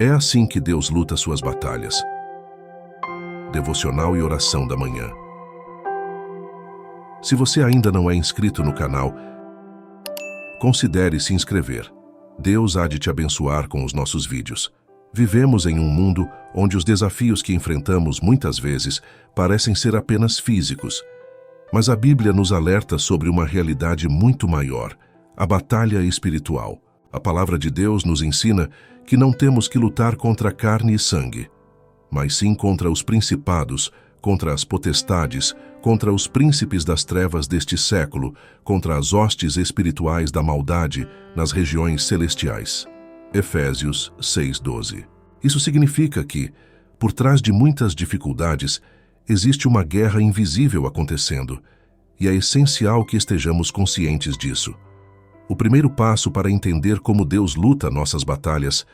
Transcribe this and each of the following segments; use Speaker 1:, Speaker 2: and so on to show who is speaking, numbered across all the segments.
Speaker 1: É assim que Deus luta suas batalhas. Devocional e oração da manhã. Se você ainda não é inscrito no canal, considere se inscrever. Deus há de te abençoar com os nossos vídeos. Vivemos em um mundo onde os desafios que enfrentamos muitas vezes parecem ser apenas físicos. Mas a Bíblia nos alerta sobre uma realidade muito maior, a batalha espiritual. A palavra de Deus nos ensina que não temos que lutar contra carne e sangue, mas sim contra os principados, contra as potestades, contra os príncipes das trevas deste século, contra as hostes espirituais da maldade nas regiões celestiais. Efésios 6:12. Isso significa que, por trás de muitas dificuldades, existe uma guerra invisível acontecendo, e é essencial que estejamos conscientes disso. O primeiro passo para entender como Deus luta nossas batalhas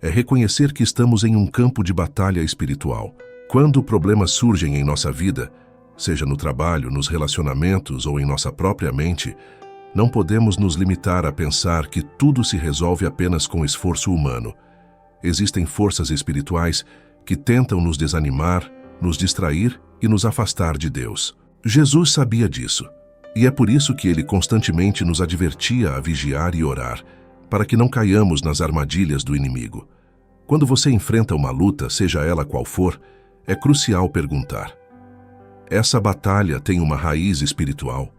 Speaker 1: é reconhecer que estamos em um campo de batalha espiritual. Quando problemas surgem em nossa vida, seja no trabalho, nos relacionamentos ou em nossa própria mente, não podemos nos limitar a pensar que tudo se resolve apenas com esforço humano. Existem forças espirituais que tentam nos desanimar, nos distrair e nos afastar de Deus. Jesus sabia disso, e é por isso que ele constantemente nos advertia a vigiar e orar, para que não caiamos nas armadilhas do inimigo. Quando você enfrenta uma luta, seja ela qual for, é crucial perguntar: essa batalha tem uma raiz espiritual?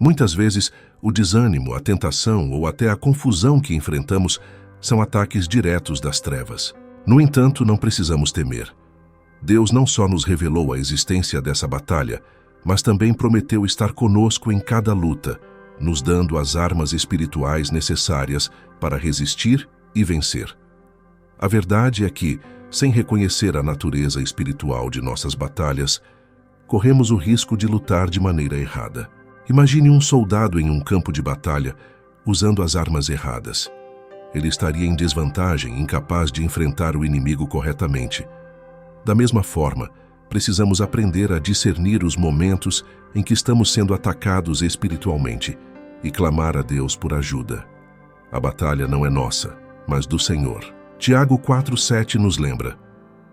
Speaker 1: Muitas vezes, o desânimo, a tentação ou até a confusão que enfrentamos são ataques diretos das trevas. No entanto, não precisamos temer. Deus não só nos revelou a existência dessa batalha, mas também prometeu estar conosco em cada luta, nos dando as armas espirituais necessárias para resistir e vencer. A verdade é que, sem reconhecer a natureza espiritual de nossas batalhas, corremos o risco de lutar de maneira errada. Imagine um soldado em um campo de batalha usando as armas erradas. Ele estaria em desvantagem, incapaz de enfrentar o inimigo corretamente. Da mesma forma, precisamos aprender a discernir os momentos em que estamos sendo atacados espiritualmente e clamar a Deus por ajuda. A batalha não é nossa, mas do Senhor. Tiago 4:7 nos lembra: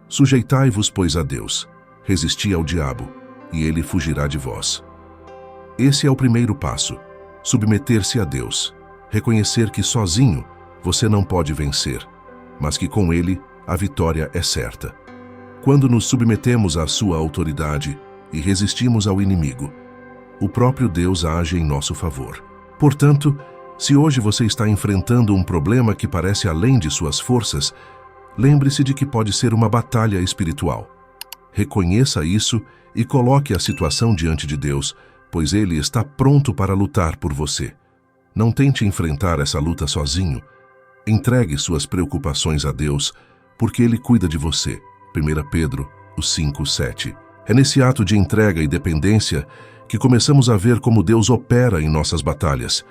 Speaker 1: sujeitai-vos, pois, a Deus, resisti ao diabo, e ele fugirá de vós. Esse é o primeiro passo, submeter-se a Deus, reconhecer que sozinho você não pode vencer, mas que com ele a vitória é certa. Quando nos submetemos à sua autoridade e resistimos ao inimigo, o próprio Deus age em nosso favor. Portanto, se hoje você está enfrentando um problema que parece além de suas forças, lembre-se de que pode ser uma batalha espiritual. Reconheça isso e coloque a situação diante de Deus, pois Ele está pronto para lutar por você. Não tente enfrentar essa luta sozinho. Entregue suas preocupações a Deus, porque Ele cuida de você. 1 Pedro 5:7. É nesse ato de entrega e dependência que começamos a ver como Deus opera em nossas batalhas.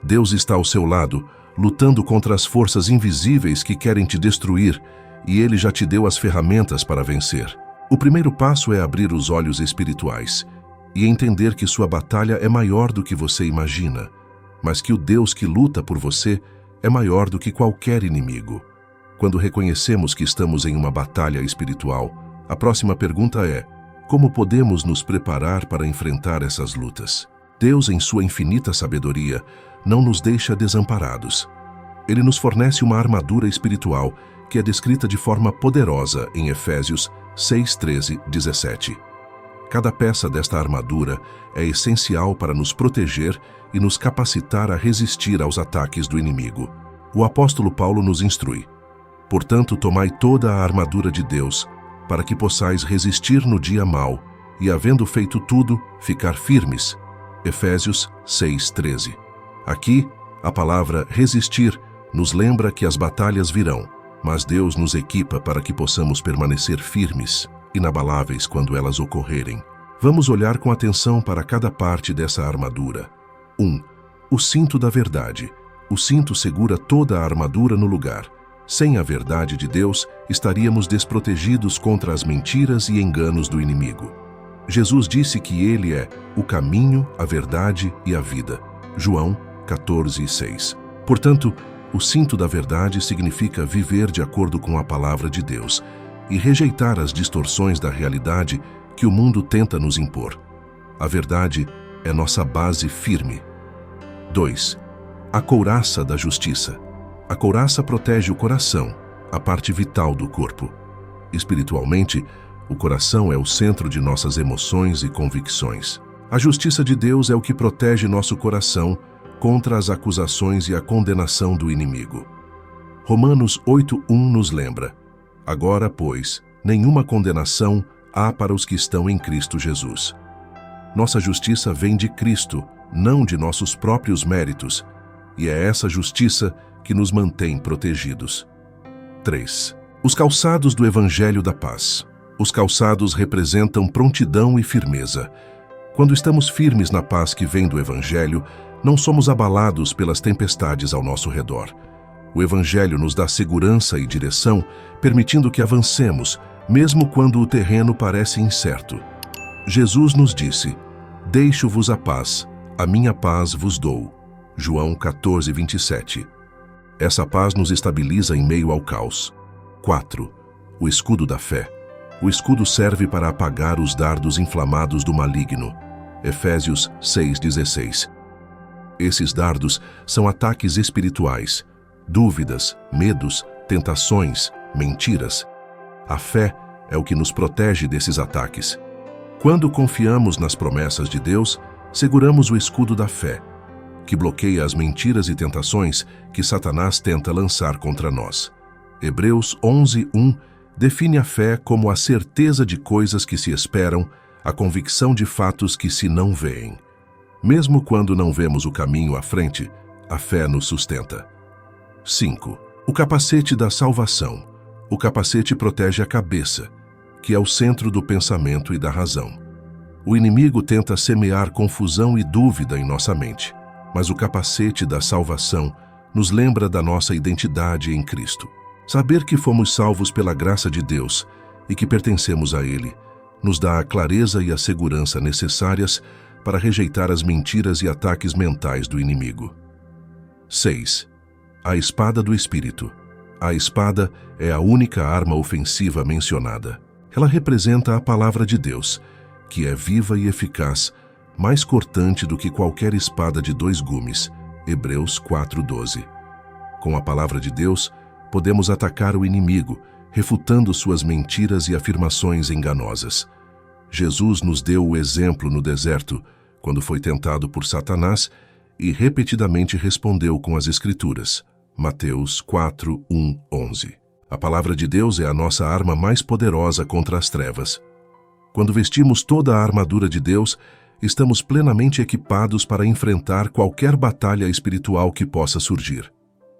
Speaker 1: Deus está ao seu lado, lutando contra as forças invisíveis que querem te destruir, e Ele já te deu as ferramentas para vencer. O primeiro passo é abrir os olhos espirituais e entender que sua batalha é maior do que você imagina, mas que o Deus que luta por você é maior do que qualquer inimigo. Quando reconhecemos que estamos em uma batalha espiritual, a próxima pergunta é: como podemos nos preparar para enfrentar essas lutas? Deus, em sua infinita sabedoria, não nos deixa desamparados. Ele nos fornece uma armadura espiritual que é descrita de forma poderosa em Efésios 6:13-17. Cada peça desta armadura é essencial para nos proteger e nos capacitar a resistir aos ataques do inimigo. O apóstolo Paulo nos instrui: portanto, tomai toda a armadura de Deus, para que possais resistir no dia mau, e havendo feito tudo, ficar firmes. Efésios 6:13. Aqui, a palavra resistir nos lembra que as batalhas virão, mas Deus nos equipa para que possamos permanecer firmes, inabaláveis quando elas ocorrerem. Vamos olhar com atenção para cada parte dessa armadura. 1. O cinto da verdade. O cinto segura toda a armadura no lugar. Sem a verdade de Deus, estaríamos desprotegidos contra as mentiras e enganos do inimigo. Jesus disse que Ele é o caminho, a verdade e a vida. João 14:6. Portanto, O cinto da verdade significa viver de acordo com a palavra de Deus e rejeitar as distorções da realidade que o mundo tenta nos impor. A verdade é nossa base firme. 2. A couraça da justiça. A couraça protege o coração, a parte vital do corpo. Espiritualmente, o coração é o centro de nossas emoções e convicções. A justiça de Deus é o que protege nosso coração contra as acusações e a condenação do inimigo. Romanos 8:1 nos lembra: agora, pois, nenhuma condenação há para os que estão em Cristo Jesus. Nossa justiça vem de Cristo, não de nossos próprios méritos, e é essa justiça que nos mantém protegidos. 3. Os calçados do Evangelho da Paz. Os calçados representam prontidão e firmeza. Quando estamos firmes na paz que vem do Evangelho, não somos abalados pelas tempestades ao nosso redor. O Evangelho nos dá segurança e direção, permitindo que avancemos, mesmo quando o terreno parece incerto. Jesus nos disse: deixo-vos a paz, a minha paz vos dou. João 14:27. Essa paz nos estabiliza em meio ao caos. 4. O escudo da fé. O escudo serve para apagar os dardos inflamados do maligno. Efésios 6:16. Esses dardos são ataques espirituais, dúvidas, medos, tentações, mentiras. A fé é o que nos protege desses ataques. Quando confiamos nas promessas de Deus, seguramos o escudo da fé, que bloqueia as mentiras e tentações que Satanás tenta lançar contra nós. Hebreus 11:1 define a fé como a certeza de coisas que se esperam, a convicção de fatos que se não veem. Mesmo quando não vemos o caminho à frente, a fé nos sustenta. 5. O capacete da salvação. O capacete protege a cabeça, que é o centro do pensamento e da razão. O inimigo tenta semear confusão e dúvida em nossa mente, mas o capacete da salvação nos lembra da nossa identidade em Cristo. Saber que fomos salvos pela graça de Deus e que pertencemos a Ele nos dá a clareza e a segurança necessárias para rejeitar as mentiras e ataques mentais do inimigo. 6. A espada do Espírito. A espada é a única arma ofensiva mencionada. Ela representa a palavra de Deus, que é viva e eficaz, mais cortante do que qualquer espada de 2 gumes. Hebreus 4:12. Com a palavra de Deus, podemos atacar o inimigo, refutando suas mentiras e afirmações enganosas. Jesus nos deu o exemplo no deserto, quando foi tentado por Satanás e repetidamente respondeu com as Escrituras. Mateus 4:1-11. A palavra de Deus é a nossa arma mais poderosa contra as trevas. Quando vestimos toda a armadura de Deus, estamos plenamente equipados para enfrentar qualquer batalha espiritual que possa surgir.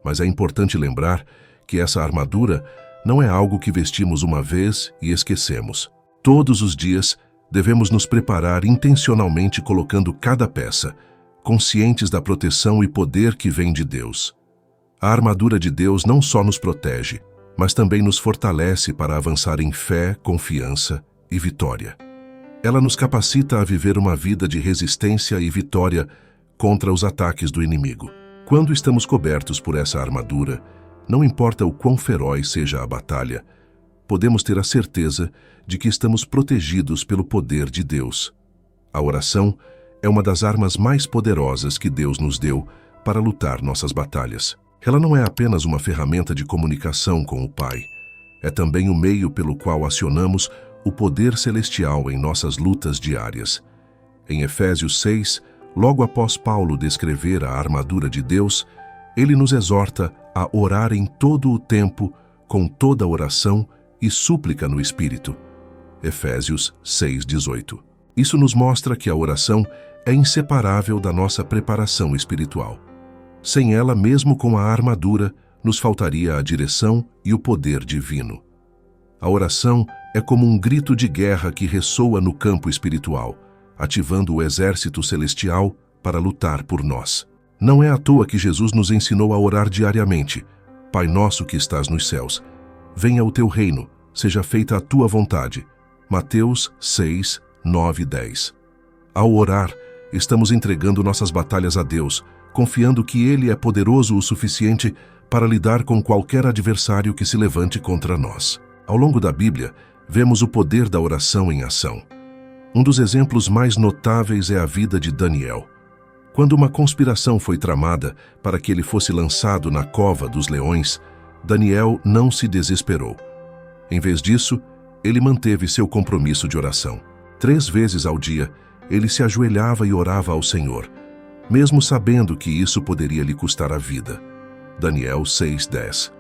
Speaker 1: Mas é importante lembrar que essa armadura não é algo que vestimos uma vez e esquecemos. Todos os dias, devemos nos preparar intencionalmente colocando cada peça, conscientes da proteção e poder que vem de Deus. A armadura de Deus não só nos protege, mas também nos fortalece para avançar em fé, confiança e vitória. Ela nos capacita a viver uma vida de resistência e vitória contra os ataques do inimigo. Quando estamos cobertos por essa armadura, não importa o quão feroz seja a batalha, podemos ter a certeza de que estamos protegidos pelo poder de Deus. A oração é uma das armas mais poderosas que Deus nos deu para lutar nossas batalhas. Ela não é apenas uma ferramenta de comunicação com o Pai, é também o meio pelo qual acionamos o poder celestial em nossas lutas diárias. Em Efésios 6, logo após Paulo descrever a armadura de Deus, ele nos exorta a orar em todo o tempo, com toda oração e súplica no Espírito. Efésios 6:18. Isso nos mostra que a oração é inseparável da nossa preparação espiritual. Sem ela, mesmo com a armadura, nos faltaria a direção e o poder divino. A oração é como um grito de guerra que ressoa no campo espiritual, ativando o exército celestial para lutar por nós. Não é à toa que Jesus nos ensinou a orar diariamente. Pai nosso que estás nos céus, venha o teu reino, seja feita a tua vontade. Mateus 6, 9 e 10. Ao orar, estamos entregando nossas batalhas a Deus, confiando que Ele é poderoso o suficiente para lidar com qualquer adversário que se levante contra nós. Ao longo da Bíblia, vemos o poder da oração em ação. Um dos exemplos mais notáveis é a vida de Daniel. Quando uma conspiração foi tramada para que ele fosse lançado na cova dos leões, Daniel não se desesperou. Em vez disso, ele manteve seu compromisso de oração. 3 vezes ao dia, ele se ajoelhava e orava ao Senhor, mesmo sabendo que isso poderia lhe custar a vida. Daniel 6:10.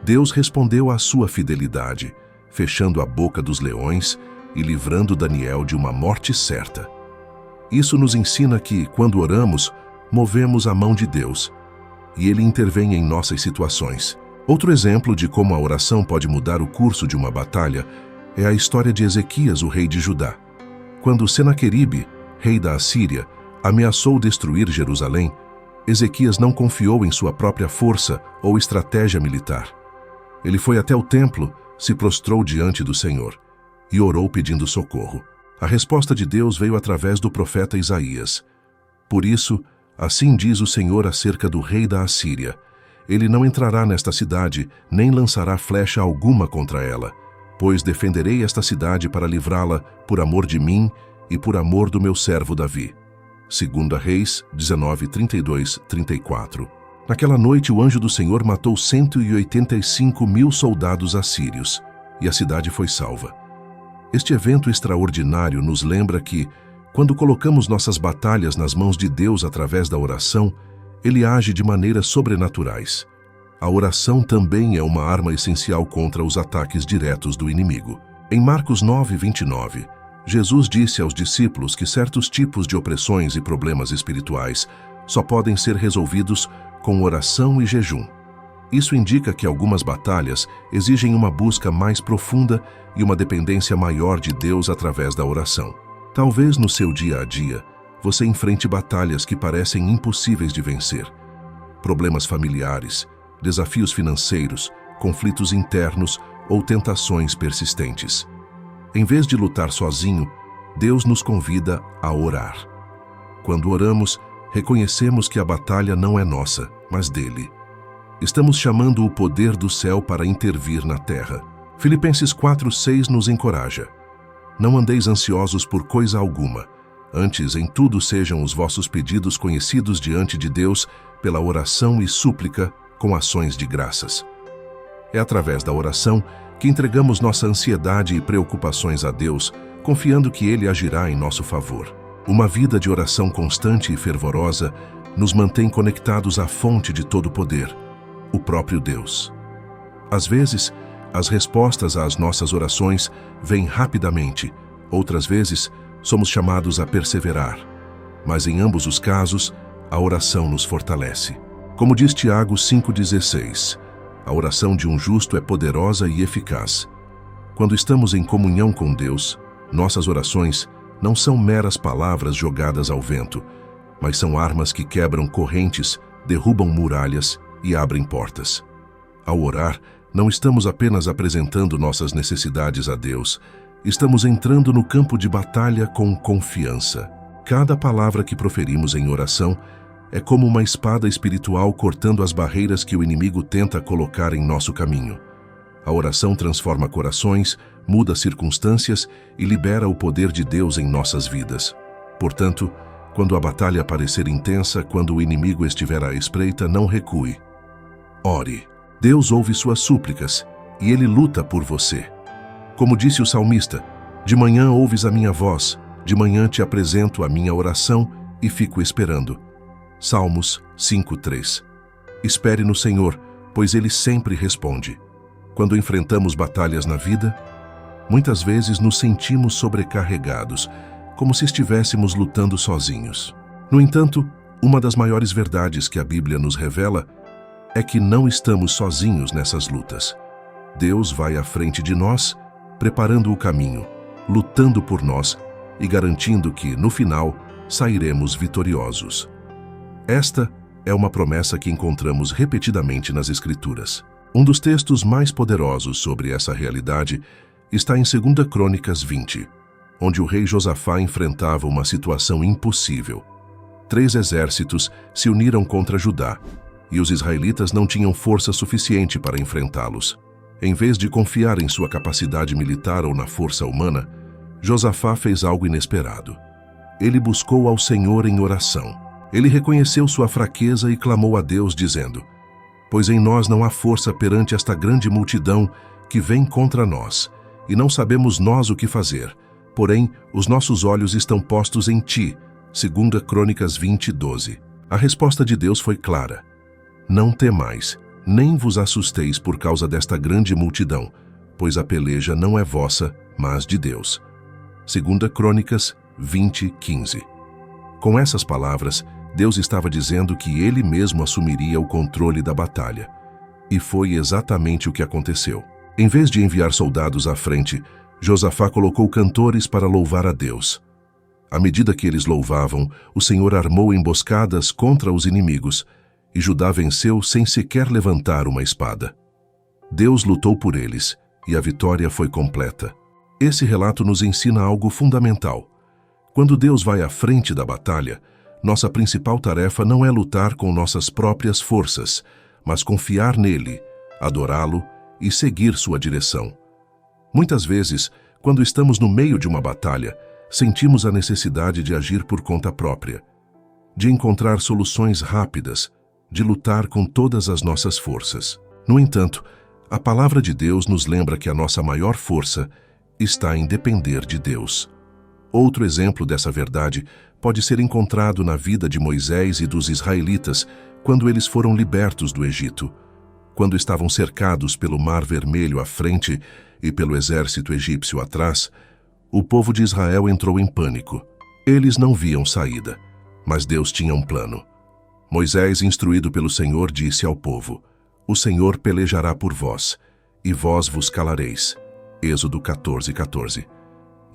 Speaker 1: Deus respondeu à sua fidelidade, fechando a boca dos leões e livrando Daniel de uma morte certa. Isso nos ensina que, quando oramos, movemos a mão de Deus, e Ele intervém em nossas situações. Outro exemplo de como a oração pode mudar o curso de uma batalha é a história de Ezequias, o rei de Judá. Quando Senaqueribe, rei da Assíria, ameaçou destruir Jerusalém, Ezequias não confiou em sua própria força ou estratégia militar. Ele foi até o templo, se prostrou diante do Senhor e orou pedindo socorro. A resposta de Deus veio através do profeta Isaías. Por isso, assim diz o Senhor acerca do rei da Assíria: ele não entrará nesta cidade, nem lançará flecha alguma contra ela, pois defenderei esta cidade para livrá-la por amor de mim e por amor do meu servo Davi. 2 Reis 19:32-34. Naquela noite o anjo do Senhor matou 185.000 soldados assírios, e a cidade foi salva. Este evento extraordinário nos lembra que, quando colocamos nossas batalhas nas mãos de Deus através da oração, Ele age de maneiras sobrenaturais. A oração também é uma arma essencial contra os ataques diretos do inimigo. Em Marcos 9:29, Jesus disse aos discípulos que certos tipos de opressões e problemas espirituais só podem ser resolvidos com oração e jejum. Isso indica que algumas batalhas exigem uma busca mais profunda e uma dependência maior de Deus através da oração. Talvez no seu dia a dia, você enfrente batalhas que parecem impossíveis de vencer. Problemas familiares, desafios financeiros, conflitos internos ou tentações persistentes. Em vez de lutar sozinho, Deus nos convida a orar. Quando oramos, reconhecemos que a batalha não é nossa, mas dele. Estamos chamando o poder do céu para intervir na terra. Filipenses 4:6 nos encoraja: não andeis ansiosos por coisa alguma, antes em tudo sejam os vossos pedidos conhecidos diante de Deus pela oração e súplica com ações de graças. É através da oração que entregamos nossa ansiedade e preocupações a Deus, confiando que Ele agirá em nosso favor. Uma vida de oração constante e fervorosa nos mantém conectados à fonte de todo poder, o próprio Deus. Às vezes, as respostas às nossas orações vêm rapidamente, outras vezes, somos chamados a perseverar. Mas em ambos os casos, a oração nos fortalece. Como diz Tiago 5:16, a oração de um justo é poderosa e eficaz. Quando estamos em comunhão com Deus, nossas orações não são meras palavras jogadas ao vento, mas são armas que quebram correntes, derrubam muralhas e abrem portas. Ao orar, não estamos apenas apresentando nossas necessidades a Deus, estamos entrando no campo de batalha com confiança. Cada palavra que proferimos em oração é como uma espada espiritual cortando as barreiras que o inimigo tenta colocar em nosso caminho. A oração transforma corações, muda circunstâncias e libera o poder de Deus em nossas vidas. Portanto, quando a batalha parecer intensa, quando o inimigo estiver à espreita, não recue. Ore. Deus ouve suas súplicas e Ele luta por você. Como disse o salmista: de manhã ouves a minha voz, de manhã te apresento a minha oração e fico esperando. Salmos 5:3. Espere no Senhor, pois Ele sempre responde. Quando enfrentamos batalhas na vida, muitas vezes nos sentimos sobrecarregados, como se estivéssemos lutando sozinhos. No entanto, uma das maiores verdades que a Bíblia nos revela é que não estamos sozinhos nessas lutas. Deus vai à frente de nós, preparando o caminho, lutando por nós e garantindo que, no final, sairemos vitoriosos. Esta é uma promessa que encontramos repetidamente nas Escrituras. Um dos textos mais poderosos sobre essa realidade está em 2 Crônicas 20, onde o rei Josafá enfrentava uma situação impossível. 3 exércitos se uniram contra Judá, e os israelitas não tinham força suficiente para enfrentá-los. Em vez de confiar em sua capacidade militar ou na força humana, Josafá fez algo inesperado. Ele buscou ao Senhor em oração. Ele reconheceu sua fraqueza e clamou a Deus, dizendo: pois em nós não há força perante esta grande multidão que vem contra nós, e não sabemos nós o que fazer. Porém, os nossos olhos estão postos em ti. 2 Crônicas 20:12. A resposta de Deus foi clara: não temais, nem vos assusteis por causa desta grande multidão, pois a peleja não é vossa, mas de Deus. 2 Crônicas 20:15. Com essas palavras, Deus estava dizendo que Ele mesmo assumiria o controle da batalha. E foi exatamente o que aconteceu. Em vez de enviar soldados à frente, Josafá colocou cantores para louvar a Deus. À medida que eles louvavam, o Senhor armou emboscadas contra os inimigos, e Judá venceu sem sequer levantar uma espada. Deus lutou por eles, e a vitória foi completa. Esse relato nos ensina algo fundamental. Quando Deus vai à frente da batalha, nossa principal tarefa não é lutar com nossas próprias forças, mas confiar nele, adorá-lo e seguir sua direção. Muitas vezes, quando estamos no meio de uma batalha, sentimos a necessidade de agir por conta própria, de encontrar soluções rápidas, de lutar com todas as nossas forças. No entanto, a palavra de Deus nos lembra que a nossa maior força está em depender de Deus. Outro exemplo dessa verdade pode ser encontrado na vida de Moisés e dos israelitas quando eles foram libertos do Egito. Quando estavam cercados pelo Mar Vermelho à frente e pelo exército egípcio atrás, o povo de Israel entrou em pânico. Eles não viam saída, mas Deus tinha um plano. Moisés, instruído pelo Senhor, disse ao povo: o Senhor pelejará por vós, e vós vos calareis. Êxodo 14:14.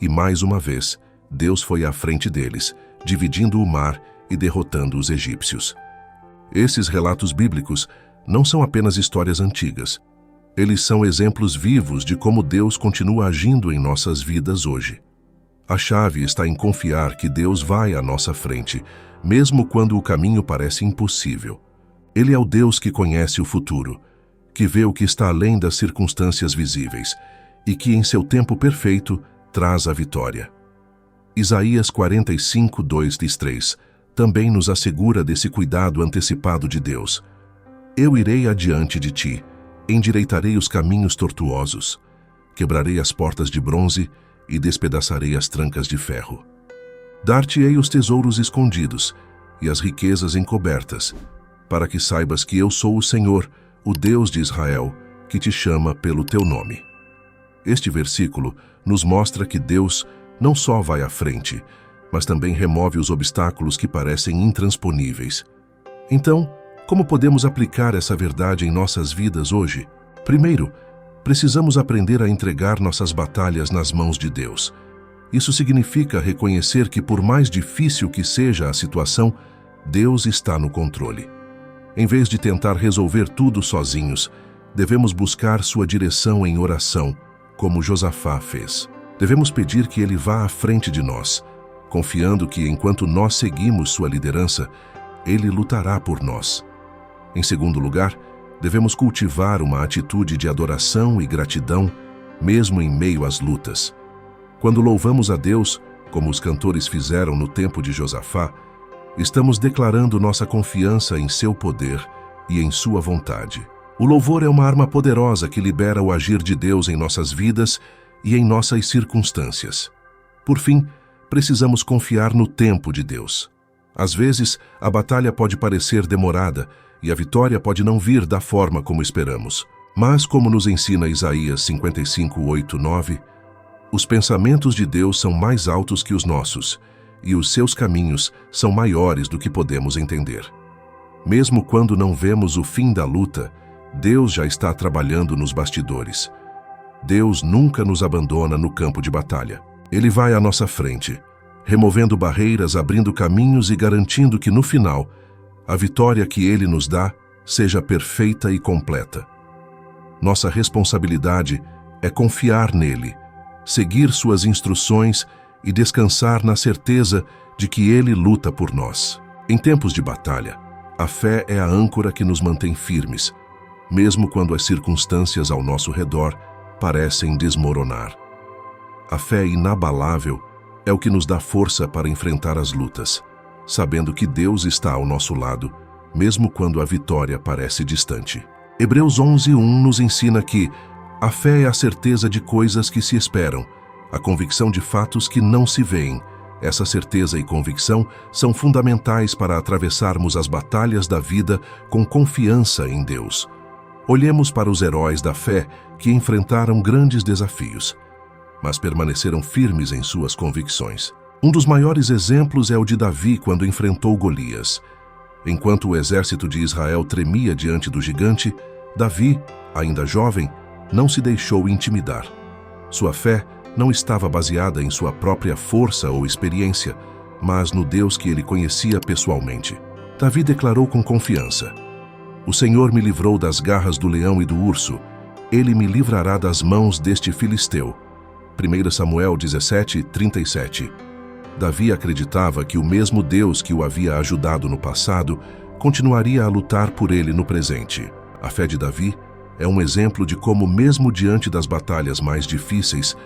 Speaker 1: E mais uma vez, Deus foi à frente deles, dividindo o mar e derrotando os egípcios. Esses relatos bíblicos não são apenas histórias antigas. Eles são exemplos vivos de como Deus continua agindo em nossas vidas hoje. A chave está em confiar que Deus vai à nossa frente, mesmo quando o caminho parece impossível. Ele é o Deus que conhece o futuro, que vê o que está além das circunstâncias visíveis e que, em seu tempo perfeito, traz a vitória. Isaías 45:2-3 também nos assegura desse cuidado antecipado de Deus. Eu irei adiante de ti, endireitarei os caminhos tortuosos, quebrarei as portas de bronze e despedaçarei as trancas de ferro. Dar-te-ei os tesouros escondidos e as riquezas encobertas, para que saibas que eu sou o Senhor, o Deus de Israel, que te chama pelo teu nome. Este versículo nos mostra que Deus não só vai à frente, mas também remove os obstáculos que parecem intransponíveis. Então, como podemos aplicar essa verdade em nossas vidas hoje? Primeiro, precisamos aprender a entregar nossas batalhas nas mãos de Deus. Isso significa reconhecer que, por mais difícil que seja a situação, Deus está no controle. Em vez de tentar resolver tudo sozinhos, devemos buscar sua direção em oração, como Josafá fez. Devemos pedir que ele vá à frente de nós, confiando que, enquanto nós seguimos sua liderança, ele lutará por nós. Em segundo lugar, devemos cultivar uma atitude de adoração e gratidão, mesmo em meio às lutas. Quando louvamos a Deus, como os cantores fizeram no tempo de Josafá, estamos declarando nossa confiança em seu poder e em sua vontade. O louvor é uma arma poderosa que libera o agir de Deus em nossas vidas e em nossas circunstâncias. Por fim, precisamos confiar no tempo de Deus. Às vezes, a batalha pode parecer demorada e a vitória pode não vir da forma como esperamos. Mas, como nos ensina Isaías 55:8-9, os pensamentos de Deus são mais altos que os nossos, e os seus caminhos são maiores do que podemos entender. Mesmo quando não vemos o fim da luta, Deus já está trabalhando nos bastidores. Deus nunca nos abandona no campo de batalha. Ele vai à nossa frente, removendo barreiras, abrindo caminhos e garantindo que, no final, a vitória que Ele nos dá seja perfeita e completa. Nossa responsabilidade é confiar nele, seguir suas instruções e descansar na certeza de que Ele luta por nós. Em tempos de batalha, A fé é a âncora que nos mantém firmes, mesmo quando as circunstâncias ao nosso redor parecem desmoronar. A fé inabalável é o que nos dá força para enfrentar as lutas, sabendo que Deus está ao nosso lado, mesmo quando a vitória parece distante. Hebreus 11:1 nos ensina que a fé é a certeza de coisas que se esperam, a convicção de fatos que não se veem. Essa certeza e convicção são fundamentais para atravessarmos as batalhas da vida com confiança em Deus. Olhemos para os heróis da fé que enfrentaram grandes desafios, mas permaneceram firmes em suas convicções. Um dos maiores exemplos é o de Davi quando enfrentou Golias. Enquanto o exército de Israel tremia diante do gigante, Davi, ainda jovem, não se deixou intimidar. Sua fé não estava baseada em sua própria força ou experiência, mas no Deus que ele conhecia pessoalmente. Davi declarou com confiança: "O Senhor me livrou das garras do leão e do urso. Ele me livrará das mãos deste filisteu." 1 Samuel 17:37. Davi acreditava que o mesmo Deus que o havia ajudado no passado continuaria a lutar por ele no presente. A fé de Davi é um exemplo de como, mesmo diante das batalhas mais difíceis,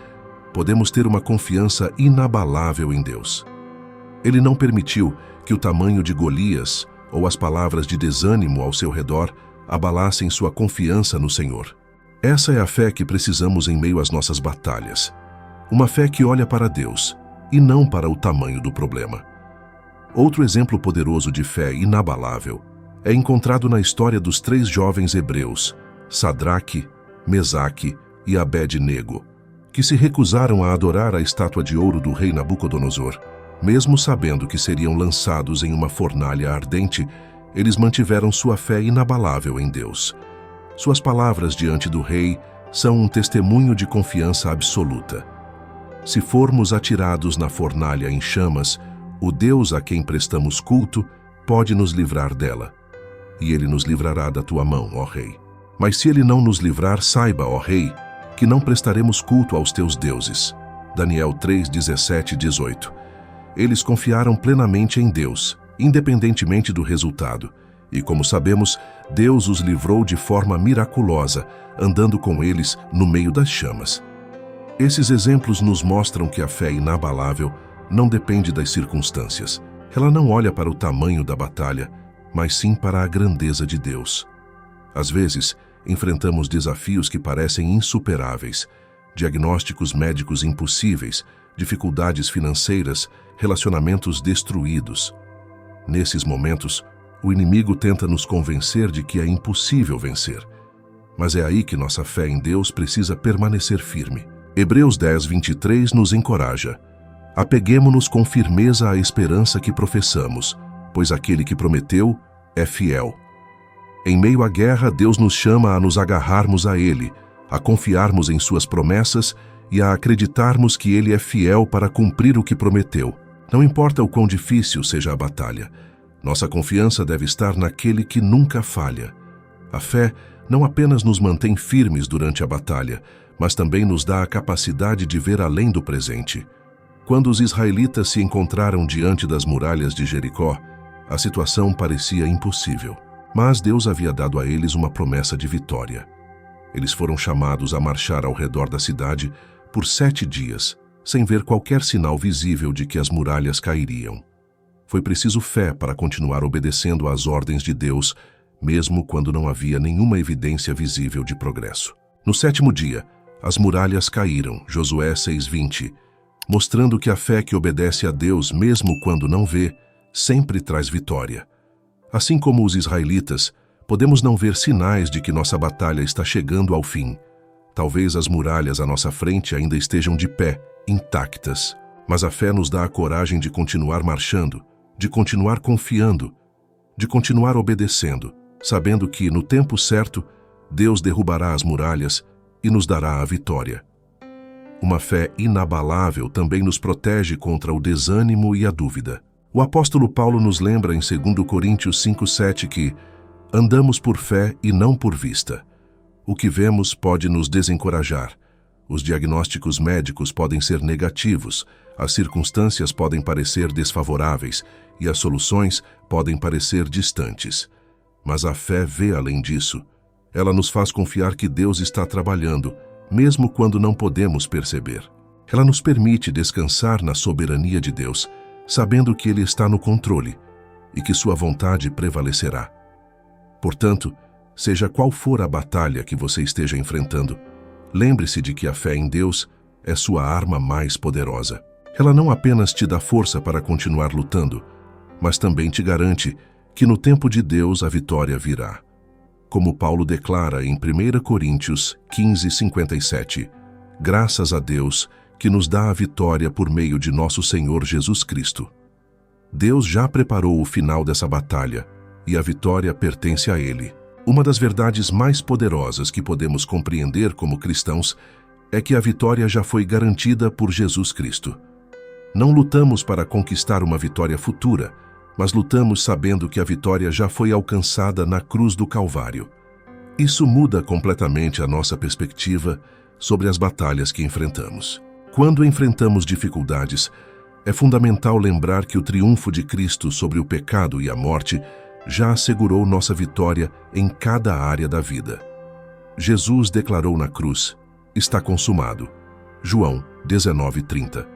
Speaker 1: podemos ter uma confiança inabalável em Deus. Ele não permitiu que o tamanho de Golias ou as palavras de desânimo ao seu redor abalassem sua confiança no Senhor. Essa é a fé que precisamos em meio às nossas batalhas. Uma fé que olha para Deus e não para o tamanho do problema. Outro exemplo poderoso de fé inabalável é encontrado na história dos 3 jovens hebreus, Sadraque, Mesaque e Abed-nego, que se recusaram a adorar a estátua de ouro do rei Nabucodonosor. Mesmo sabendo que seriam lançados em uma fornalha ardente, eles mantiveram sua fé inabalável em Deus. Suas palavras diante do rei são um testemunho de confiança absoluta. Se formos atirados na fornalha em chamas, o Deus a quem prestamos culto pode nos livrar dela. E ele nos livrará da tua mão, ó rei. Mas se ele não nos livrar, saiba, ó rei, que não prestaremos culto aos teus deuses. Daniel 3:17-18. Eles confiaram plenamente em Deus, independentemente do resultado. E como sabemos, Deus os livrou de forma miraculosa, andando com eles no meio das chamas. Esses exemplos nos mostram que a fé inabalável não depende das circunstâncias. Ela não olha para o tamanho da batalha, mas sim para a grandeza de Deus. Às vezes, enfrentamos desafios que parecem insuperáveis, diagnósticos médicos impossíveis, dificuldades financeiras, relacionamentos destruídos. Nesses momentos, o inimigo tenta nos convencer de que é impossível vencer. Mas é aí que nossa fé em Deus precisa permanecer firme. Hebreus 10:23 nos encoraja: "Apeguemo-nos com firmeza à esperança que professamos, pois aquele que prometeu é fiel." Em meio à guerra, Deus nos chama a nos agarrarmos a Ele, a confiarmos em suas promessas e a acreditarmos que Ele é fiel para cumprir o que prometeu. Não importa o quão difícil seja a batalha, nossa confiança deve estar naquele que nunca falha. A fé não apenas nos mantém firmes durante a batalha, mas também nos dá a capacidade de ver além do presente. Quando os israelitas se encontraram diante das muralhas de Jericó, a situação parecia impossível. Mas Deus havia dado a eles uma promessa de vitória. Eles foram chamados a marchar ao redor da cidade por 7 dias, sem ver qualquer sinal visível de que as muralhas cairiam. Foi preciso fé para continuar obedecendo às ordens de Deus, mesmo quando não havia nenhuma evidência visível de progresso. No 7º dia, as muralhas caíram, Josué 6:20, mostrando que a fé que obedece a Deus, mesmo quando não vê, sempre traz vitória. Assim como os israelitas, podemos não ver sinais de que nossa batalha está chegando ao fim. Talvez as muralhas à nossa frente ainda estejam de pé, intactas, mas a fé nos dá a coragem de continuar marchando, de continuar confiando, de continuar obedecendo, sabendo que, no tempo certo, Deus derrubará as muralhas e nos dará a vitória. Uma fé inabalável também nos protege contra o desânimo e a dúvida. O apóstolo Paulo nos lembra em 2 Coríntios 5:7 que andamos por fé e não por vista. O que vemos pode nos desencorajar. Os diagnósticos médicos podem ser negativos, as circunstâncias podem parecer desfavoráveis e as soluções podem parecer distantes. Mas a fé vê além disso. Ela nos faz confiar que Deus está trabalhando, mesmo quando não podemos perceber. Ela nos permite descansar na soberania de Deus, sabendo que Ele está no controle e que sua vontade prevalecerá. Portanto, seja qual for a batalha que você esteja enfrentando, lembre-se de que a fé em Deus é sua arma mais poderosa. Ela não apenas te dá força para continuar lutando, mas também te garante que no tempo de Deus a vitória virá. Como Paulo declara em 1 Coríntios 15:57, graças a Deus que nos dá a vitória por meio de nosso Senhor Jesus Cristo. Deus já preparou o final dessa batalha e a vitória pertence a Ele. Uma das verdades mais poderosas que podemos compreender como cristãos é que a vitória já foi garantida por Jesus Cristo. Não lutamos para conquistar uma vitória futura, mas lutamos sabendo que a vitória já foi alcançada na cruz do Calvário. Isso muda completamente a nossa perspectiva sobre as batalhas que enfrentamos. Quando enfrentamos dificuldades, é fundamental lembrar que o triunfo de Cristo sobre o pecado e a morte já assegurou nossa vitória em cada área da vida. Jesus declarou na cruz: está consumado. João 19:30.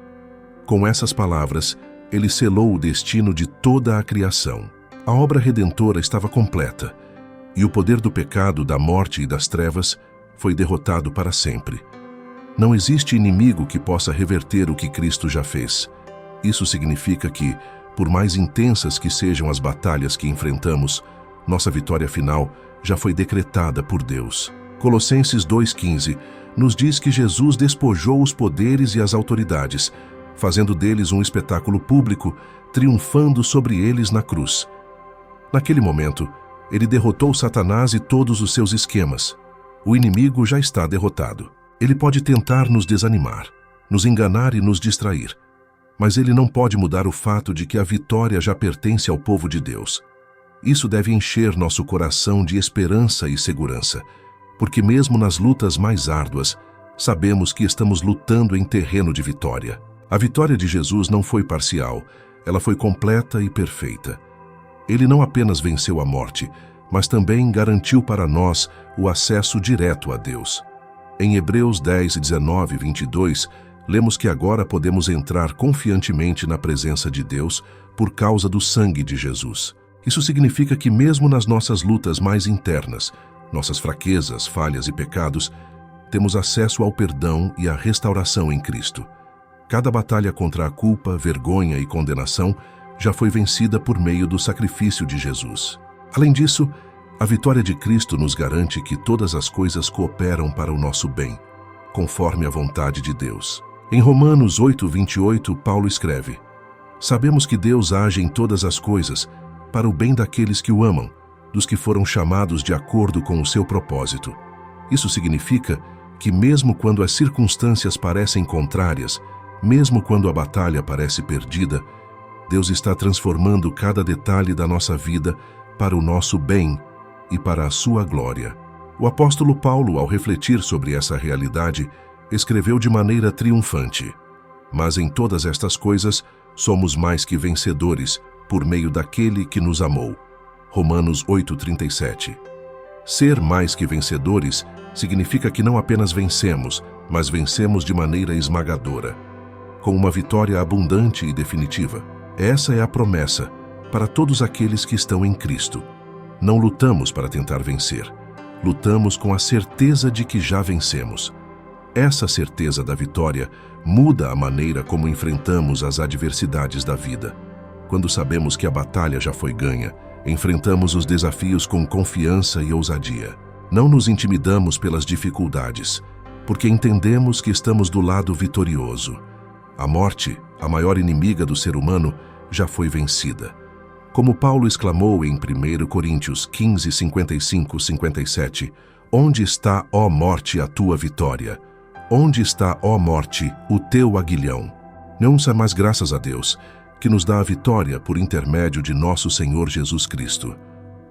Speaker 1: Com essas palavras, ele selou o destino de toda a criação. A obra redentora estava completa, e o poder do pecado, da morte e das trevas foi derrotado para sempre. Não existe inimigo que possa reverter o que Cristo já fez. Isso significa que, por mais intensas que sejam as batalhas que enfrentamos, nossa vitória final já foi decretada por Deus. Colossenses 2:15 nos diz que Jesus despojou os poderes e as autoridades, fazendo deles um espetáculo público, triunfando sobre eles na cruz. Naquele momento, ele derrotou Satanás e todos os seus esquemas. O inimigo já está derrotado. Ele pode tentar nos desanimar, nos enganar e nos distrair, mas ele não pode mudar o fato de que a vitória já pertence ao povo de Deus. Isso deve encher nosso coração de esperança e segurança, porque mesmo nas lutas mais árduas, sabemos que estamos lutando em terreno de vitória. A vitória de Jesus não foi parcial, ela foi completa e perfeita. Ele não apenas venceu a morte, mas também garantiu para nós o acesso direto a Deus. Em Hebreus 10:19-22, lemos que agora podemos entrar confiantemente na presença de Deus por causa do sangue de Jesus. Isso significa que mesmo nas nossas lutas mais internas, nossas fraquezas, falhas e pecados, temos acesso ao perdão e à restauração em Cristo. Cada batalha contra a culpa, vergonha e condenação já foi vencida por meio do sacrifício de Jesus. Além disso, a vitória de Cristo nos garante que todas as coisas cooperam para o nosso bem, conforme a vontade de Deus. Em Romanos 8:28, Paulo escreve: sabemos que Deus age em todas as coisas para o bem daqueles que o amam, dos que foram chamados de acordo com o seu propósito. Isso significa que mesmo quando as circunstâncias parecem contrárias, mesmo quando a batalha parece perdida, Deus está transformando cada detalhe da nossa vida para o nosso bem e para a sua glória. O apóstolo Paulo, ao refletir sobre essa realidade, escreveu de maneira triunfante: mas em todas estas coisas somos mais que vencedores por meio daquele que nos amou. Romanos 8:37. Ser mais que vencedores significa que não apenas vencemos, mas vencemos de maneira esmagadora, com uma vitória abundante e definitiva. Essa é a promessa para todos aqueles que estão em Cristo. Não lutamos para tentar vencer. Lutamos com a certeza de que já vencemos. Essa certeza da vitória muda a maneira como enfrentamos as adversidades da vida. Quando sabemos que a batalha já foi ganha, enfrentamos os desafios com confiança e ousadia. Não nos intimidamos pelas dificuldades, porque entendemos que estamos do lado vitorioso. A morte, a maior inimiga do ser humano, já foi vencida. Como Paulo exclamou em 1 Coríntios 15:55-57, onde está, ó morte, a tua vitória? Onde está, ó morte, o teu aguilhão? Não é mais graças a Deus, que nos dá a vitória por intermédio de nosso Senhor Jesus Cristo.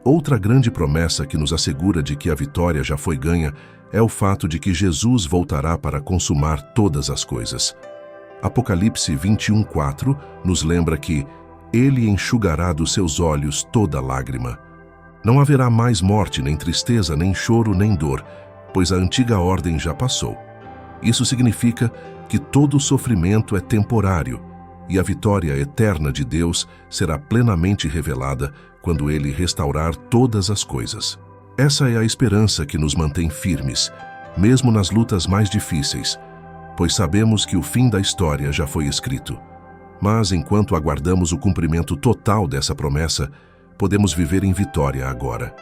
Speaker 1: Outra grande promessa que nos assegura de que a vitória já foi ganha é o fato de que Jesus voltará para consumar todas as coisas. Apocalipse 21:4 nos lembra que Ele enxugará dos seus olhos toda lágrima. Não haverá mais morte, nem tristeza, nem choro, nem dor, pois a antiga ordem já passou. Isso significa que todo sofrimento é temporário e a vitória eterna de Deus será plenamente revelada quando Ele restaurar todas as coisas. Essa é a esperança que nos mantém firmes, mesmo nas lutas mais difíceis, pois sabemos que o fim da história já foi escrito. Mas, enquanto aguardamos o cumprimento total dessa promessa, podemos viver em vitória agora.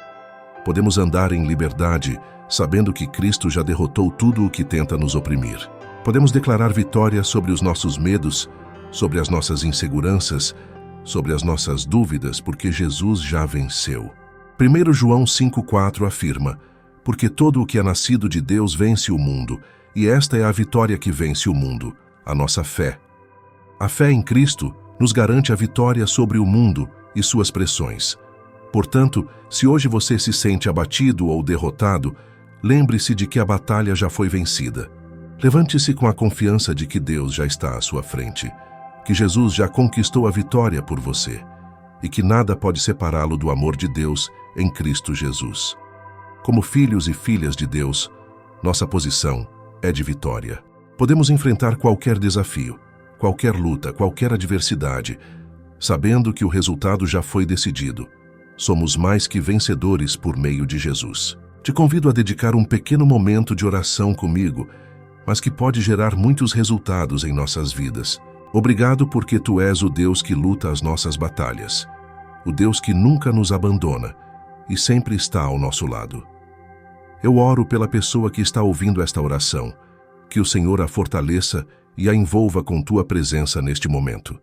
Speaker 1: Podemos andar em liberdade, sabendo que Cristo já derrotou tudo o que tenta nos oprimir. Podemos declarar vitória sobre os nossos medos, sobre as nossas inseguranças, sobre as nossas dúvidas, porque Jesus já venceu. 1 João 5,4 afirma: porque todo o que é nascido de Deus vence o mundo, e esta é a vitória que vence o mundo, a nossa fé. A fé em Cristo nos garante a vitória sobre o mundo e suas pressões. Portanto, se hoje você se sente abatido ou derrotado, lembre-se de que a batalha já foi vencida. Levante-se com a confiança de que Deus já está à sua frente, que Jesus já conquistou a vitória por você e que nada pode separá-lo do amor de Deus em Cristo Jesus. Como filhos e filhas de Deus, nossa posição é de vitória. Podemos enfrentar qualquer desafio, qualquer luta, qualquer adversidade, sabendo que o resultado já foi decidido. Somos mais que vencedores por meio de Jesus. Te convido a dedicar um pequeno momento de oração comigo, mas que pode gerar muitos resultados em nossas vidas. Obrigado porque Tu és o Deus que luta as nossas batalhas, o Deus que nunca nos abandona e sempre está ao nosso lado. Eu oro pela pessoa que está ouvindo esta oração, que o Senhor a fortaleça e a envolva com Tua presença neste momento.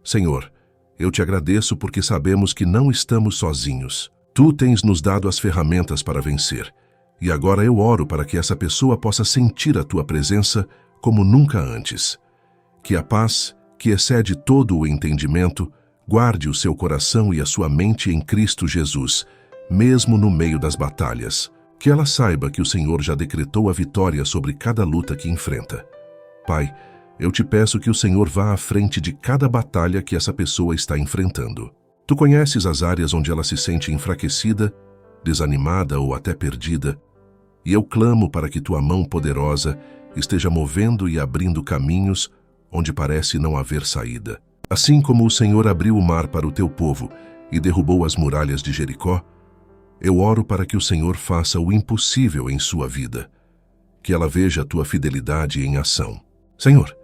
Speaker 1: Senhor, eu Te agradeço porque sabemos que não estamos sozinhos. Tu tens nos dado as ferramentas para vencer, e agora eu oro para que essa pessoa possa sentir a Tua presença como nunca antes. Que a paz, que excede todo o entendimento, guarde o seu coração e a sua mente em Cristo Jesus, mesmo no meio das batalhas. Que ela saiba que o Senhor já decretou a vitória sobre cada luta que enfrenta. Pai, eu Te peço que o Senhor vá à frente de cada batalha que essa pessoa está enfrentando. Tu conheces as áreas onde ela se sente enfraquecida, desanimada ou até perdida, e eu clamo para que Tua mão poderosa esteja movendo e abrindo caminhos onde parece não haver saída. Assim como o Senhor abriu o mar para o Teu povo e derrubou as muralhas de Jericó, eu oro para que o Senhor faça o impossível em sua vida, que ela veja a Tua fidelidade em ação. Senhor,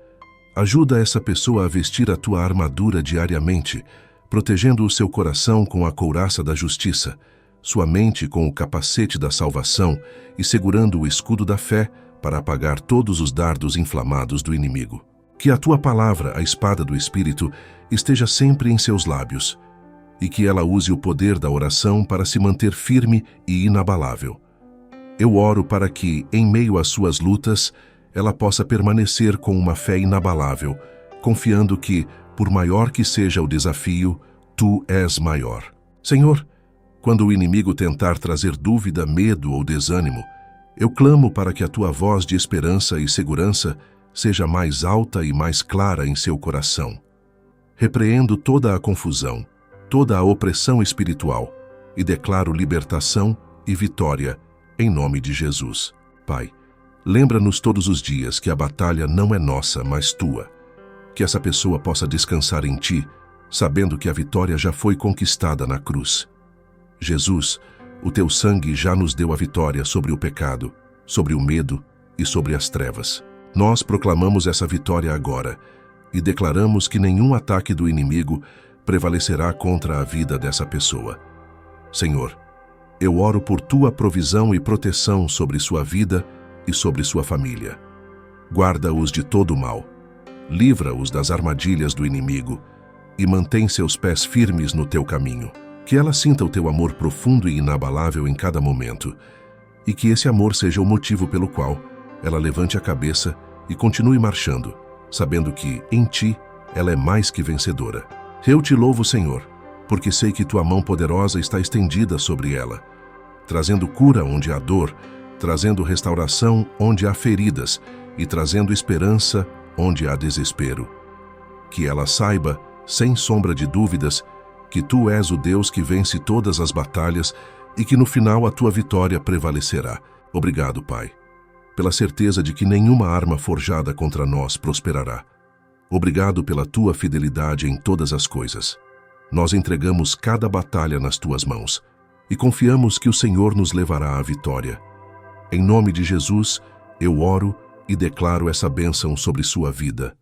Speaker 1: ajuda essa pessoa a vestir a Tua armadura diariamente, protegendo o seu coração com a couraça da justiça, sua mente com o capacete da salvação e segurando o escudo da fé para apagar todos os dardos inflamados do inimigo. Que a Tua palavra, a espada do Espírito, esteja sempre em seus lábios, e que ela use o poder da oração para se manter firme e inabalável. Eu oro para que, em meio às suas lutas, ela possa permanecer com uma fé inabalável, confiando que, por maior que seja o desafio, Tu és maior. Senhor, quando o inimigo tentar trazer dúvida, medo ou desânimo, eu clamo para que a Tua voz de esperança e segurança seja mais alta e mais clara em seu coração. Repreendo toda a confusão, toda a opressão espiritual e declaro libertação e vitória em nome de Jesus. Pai, lembra-nos todos os dias que a batalha não é nossa, mas Tua. Que essa pessoa possa descansar em Ti, sabendo que a vitória já foi conquistada na cruz. Jesus, o Teu sangue já nos deu a vitória sobre o pecado, sobre o medo e sobre as trevas. Nós proclamamos essa vitória agora e declaramos que nenhum ataque do inimigo prevalecerá contra a vida dessa pessoa. Senhor, eu oro por Tua provisão e proteção sobre sua vida e sobre sua família. Guarda-os de todo o mal, livra-os das armadilhas do inimigo e mantém seus pés firmes no Teu caminho. Que ela sinta o Teu amor profundo e inabalável em cada momento, e que esse amor seja o motivo pelo qual ela levante a cabeça e continue marchando, sabendo que, em Ti, ela é mais que vencedora. Eu Te louvo, Senhor, porque sei que Tua mão poderosa está estendida sobre ela, trazendo cura onde há dor, trazendo restauração onde há feridas e trazendo esperança onde há desespero. Que ela saiba, sem sombra de dúvidas, que Tu és o Deus que vence todas as batalhas e que no final a Tua vitória prevalecerá. Obrigado, Pai, pela certeza de que nenhuma arma forjada contra nós prosperará. Obrigado pela Tua fidelidade em todas as coisas. Nós entregamos cada batalha nas Tuas mãos e confiamos que o Senhor nos levará à vitória. Em nome de Jesus, eu oro e declaro essa bênção sobre sua vida.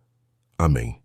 Speaker 1: Amém.